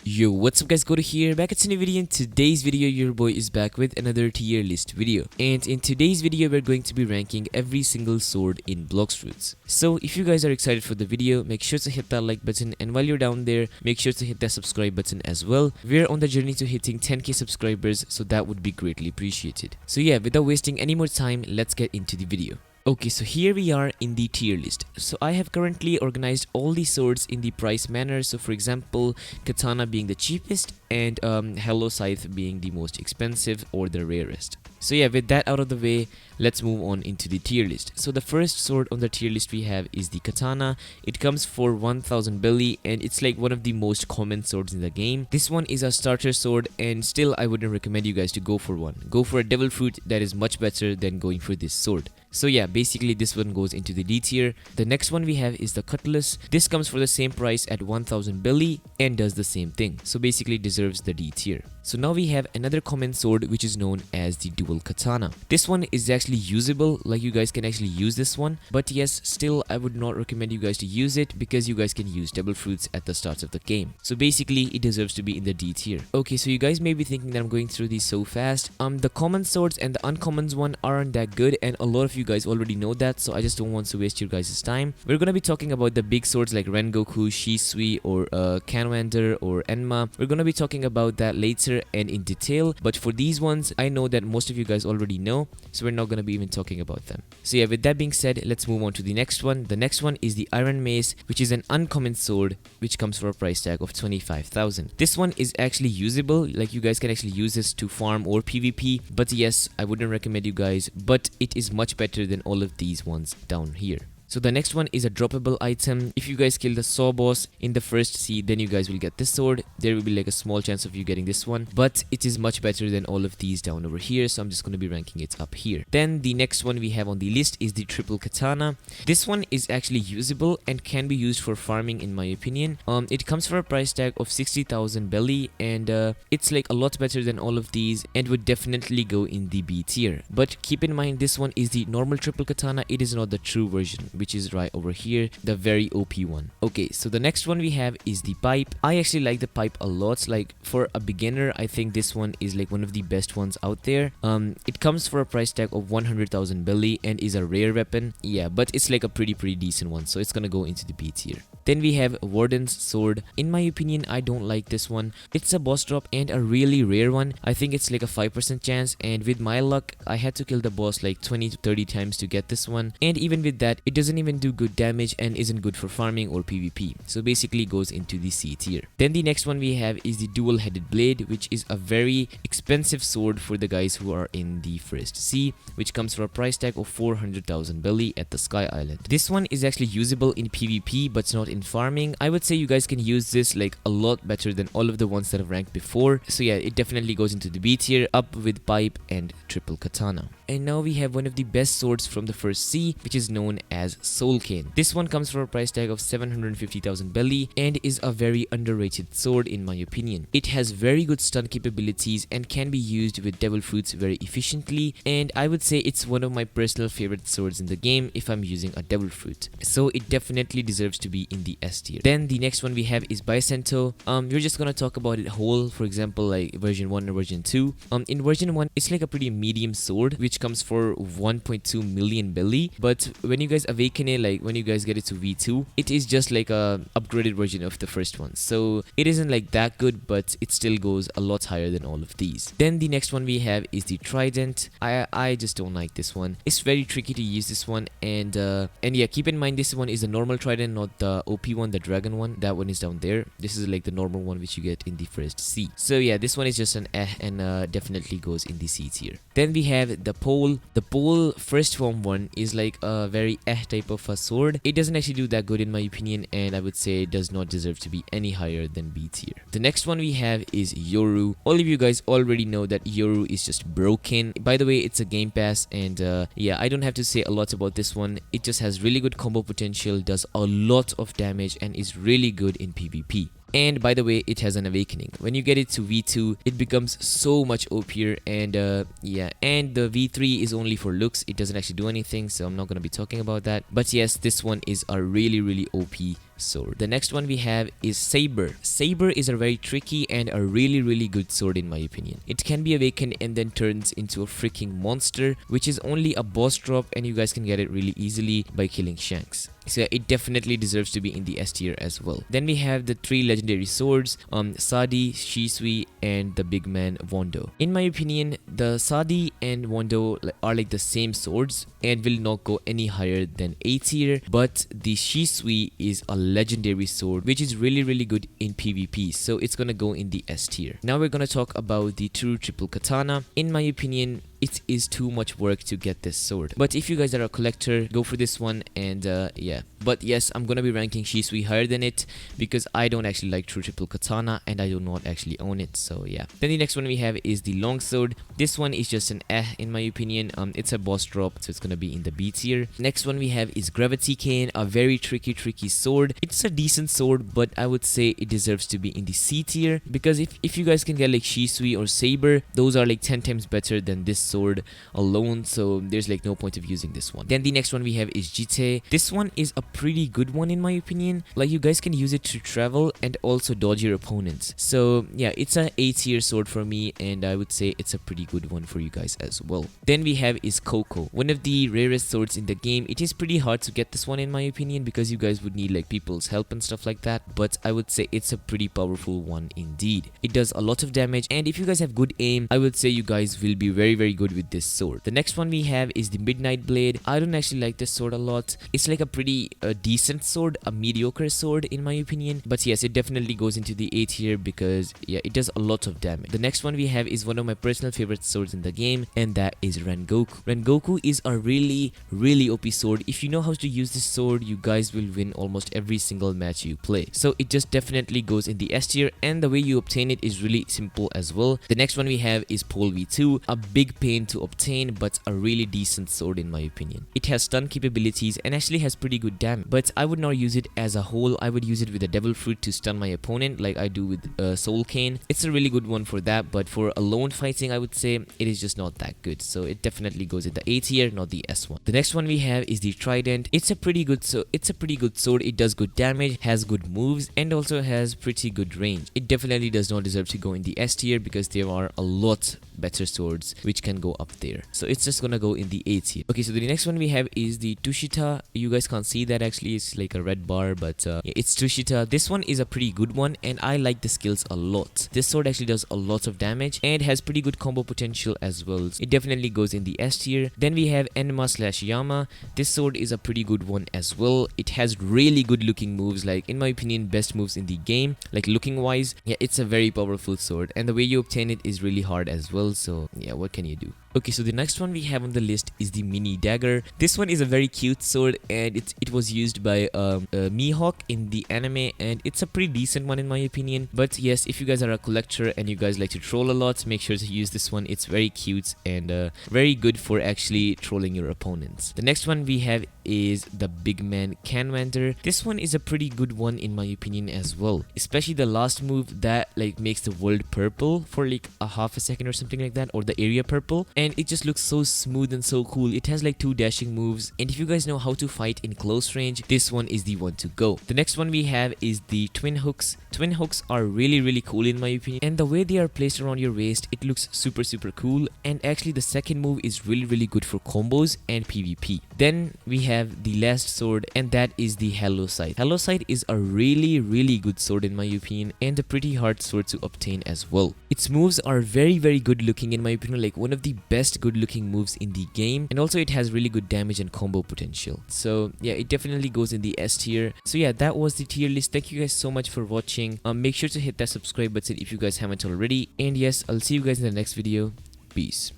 Yo, what's up guys, Go to here, back at a new video. In today's video, your boy is back with another tier list video. And in today's video, we're going to be ranking every single sword in Blox Fruits. So if you guys are excited for the video, make sure to hit that like button, and while you're down there, make sure to hit that subscribe button as well. We're on the journey to hitting 10k subscribers, so that would be greatly appreciated. So yeah, without wasting any more time, let's get into the video. Okay, so here we are in the tier list. So I have currently organized all the swords in the price manner. So for example, Katana being the cheapest and Hello Scythe being the most expensive or the rarest. So yeah, with that out of the way, let's move on into the tier list. So the first sword on the tier list we have is the Katana. It comes for 1000 belly and it's like one of the most common swords in the game. This one is a starter sword and still I wouldn't recommend you guys to go for one. Go for a devil fruit, that is much better than going for this sword. So yeah, basically this one goes into the D tier. The next one we have is the Cutlass. This comes for the same price at 1000 belly and does the same thing. So basically deserves the D tier. So now we have another common sword which is known as the Dual Katana. This one is actually usable, like you guys can actually use this one. But yes, still I would not recommend you guys to use it because you guys can use devil fruits at the start of the game. So basically it deserves to be in the D tier. Okay, so you guys may be thinking that I'm going through these so fast. The common swords and the uncommons one aren't that good and a lot of you guys already know that, so I just don't want to waste your guys' time. We're gonna be talking about the big swords like Rengoku, Shisui or Kanwander or Enma. We're gonna be talking about that later and in detail, but for these ones I know that most of you guys already know, so we're not gonna be even talking about them. So yeah, with that being said, let's move on to the next one. The next one is the Iron Mace, which is an uncommon sword which comes for a price tag of 25,000. This one is actually usable, like you guys can actually use this to farm or PvP, but yes, I wouldn't recommend you guys, but it is much better than all of these ones down here. So the next one is a droppable item. If you guys kill the Saw boss in the first sea, then you guys will get this sword. There will be like a small chance of you getting this one, but it is much better than all of these down over here, so I'm just going to be ranking it up here. Then the next one we have on the list is the Triple Katana. This one is actually usable and can be used for farming in my opinion. It comes for a price tag of 60,000 belly and it's like a lot better than all of these and would definitely go in the B tier. But keep in mind, this one is the normal Triple Katana. It is not the true version, which is right over here, the very OP one. Okay, so the next one we have is the pipe. I actually like the pipe a lot. Like for a beginner, I think this one is like one of the best ones out there. It comes for a price tag of 100,000 belly and is a rare weapon. Yeah, but it's like a pretty decent one, so it's gonna go into the B tier. Then we have Warden's sword. In my opinion, I don't like this one. It's a boss drop and a really rare one. I think it's like a 5% chance, and with my luck, I had to kill the boss like 20 to 30 times to get this one. And even with that, it doesn't even do good damage and isn't good for farming or PvP. So basically goes into the C tier. Then the next one we have is the Dual-Headed Blade, which is a very expensive sword for the guys who are in the first C, which comes for a price tag of 400,000 belly at the Sky Island. This one is actually usable in PvP, but not in farming. I would say you guys can use this like a lot better than all of the ones that I've ranked before. So yeah, it definitely goes into the B tier, up with pipe and Triple Katana. And now we have one of the best swords from the first C, which is known as Soul Cane. This one comes for a price tag of 750,000 belly and is a very underrated sword in my opinion. It has very good stun capabilities and can be used with devil fruits very efficiently, and I would say it's one of my personal favorite swords in the game if I'm using a devil fruit. So it definitely deserves to be in the S tier. Then the next one we have is Bicento. We're just gonna talk about it whole, for example like version 1 or version 2. In version 1, it's like a pretty medium sword which comes for 1.2 million belly, but when you guys awaken it, like when you guys get it to V2, it is just like a upgraded version of the first one, so it isn't like that good, but it still goes a lot higher than all of these. Then the next one we have is the Trident. I just don't like this one. It's very tricky to use this one, and yeah, keep in mind this one is the normal Trident, not the OP one, the dragon one. That one is down there. This is like the normal one which you get in the first C. So yeah, this one is just an and definitely goes in the C tier. Then we have the Pole. The Pole first form one is like a very type of a sword. It doesn't actually do that good in my opinion, and I would say it does not deserve to be any higher than B tier. The next one we have is Yoru. All of you guys already know that Yoru is just broken. By the way, it's a game pass, and yeah, I don't have to say a lot about this one. It just has really good combo potential, does a lot of damage, and is really good in PvP. And by the way, it has an awakening. When you get it to V2, it becomes so much OP'er, and yeah, and the V3 is only for looks. It doesn't actually do anything, so I'm not gonna be talking about that. But yes, this one is a really OP sword. The next one we have is Saber. Saber is a very tricky and a really good sword in my opinion. It can be awakened and then turns into a freaking monster, which is only a boss drop, and you guys can get it really easily by killing Shanks. So yeah, it definitely deserves to be in the S tier as well. Then we have the 3 legendary swords, Sadi, Shisui, and the big man Wondo. In my opinion, the Sadi and Wondo are like the same swords and will not go any higher than A tier, but the Shisui is a legendary sword which is really good in PvP, so it's gonna go in the S tier. Now we're gonna talk about the true triple katana. In my opinion, it is too much work to get this sword, but if you guys are a collector, go for this one. And yeah, but yes, I'm gonna be ranking Shisui higher than it because I don't actually like true triple katana and I do not actually own it, so yeah. Then the next one we have is the long sword. This one is just an in my opinion. It's a boss drop, so it's gonna be in the B tier. Next one we have is Gravity Cane, a very tricky sword. It's a decent sword, but I would say it deserves to be in the C tier because if you guys can get like Shisui or Saber, those are like 10 times better than this sword alone, so there's like no point of using this one. Then the next one we have is Jite. This one is a pretty good one in my opinion. Like, you guys can use it to travel and also dodge your opponents, so yeah, it's a A tier sword for me, and I would say it's a pretty good one for you guys as well. Then we have is Coco, one of the rarest swords in the game. It is pretty hard to get this one in my opinion because you guys would need like people's help and stuff like that, but I would say it's a pretty powerful one indeed. It does a lot of damage, and if you guys have good aim, I would say you guys will be very good with this sword. The next one we have is the Midnight Blade. I don't actually like this sword a lot. It's like a pretty decent sword, a mediocre sword in my opinion, but yes, it definitely goes into the A tier because yeah, it does a lot of damage. The next one we have is one of my personal favorite swords in the game, and that is Rengoku. Rengoku is a really OP sword. If you know how to use this sword, you guys will win almost every single match you play, so it just definitely goes in the S tier, and the way you obtain it is really simple as well. The next one we have is Pole V2, a big pain to obtain but a really decent sword in my opinion. It has stun capabilities and actually has pretty good damage, but I would not use it as a whole. I would use it with a devil fruit to stun my opponent like I do with Soul Cane. It's a really good one for that, but for alone fighting I would say it is just not that good, so it definitely goes in the A tier, not the S one. The next one we have is the Trident. It's a pretty good sword. It does good damage, has good moves, and also has pretty good range. It definitely does not deserve to go in the S tier because there are a lot better swords which can go up there, so it's just gonna go in the A tier. Okay, so the next one we have is the Tushita. You guys can't see that, actually it's like a red bar, but yeah, it's Tushita. This one is a pretty good one and I like the skills a lot. This sword actually does a lot of damage and has pretty good combo potential as well. It definitely goes in the S tier. Then we have Enma/Yama. This sword is a pretty good one as well. It has really good looking moves, like in my opinion best moves in the game, like looking wise. Yeah, it's a very powerful sword, and the way you obtain it is really hard as well, so yeah, what can you do? Okay, so the next one we have on the list is the Mini Dagger. This one is a very cute sword, and it was used by Mihawk in the anime, and it's a pretty decent one in my opinion. But yes, if you guys are a collector and you guys like to troll a lot, make sure to use this one. It's very cute and very good for actually trolling your opponents. The next one we have is the Big Man Canwander. This one is a pretty good one in my opinion as well, especially the last move that like makes the world purple for like a half a second or something like that, or the area purple, and it just looks so smooth and so cool. It has like 2 dashing moves, and if you guys know how to fight in close range, this one is the one to go. The next one we have is the Twin Hooks. Twin Hooks are really cool in my opinion, and the way they are placed around your waist, it looks super cool, and actually the second move is really good for combos and PvP. Then we have the last sword, and that is the Hello Scythe. Hello Scythe is a really good sword in my opinion, and a pretty hard sword to obtain as well. Its moves are very good looking in my opinion, like one of the best good looking moves in the game, and also it has really good damage and combo potential. So yeah, it definitely goes in the S tier. So yeah, that was the tier list. Thank you guys so much for watching. Make sure to hit that subscribe button if you guys haven't already, and yes, I'll see you guys in the next video. Peace.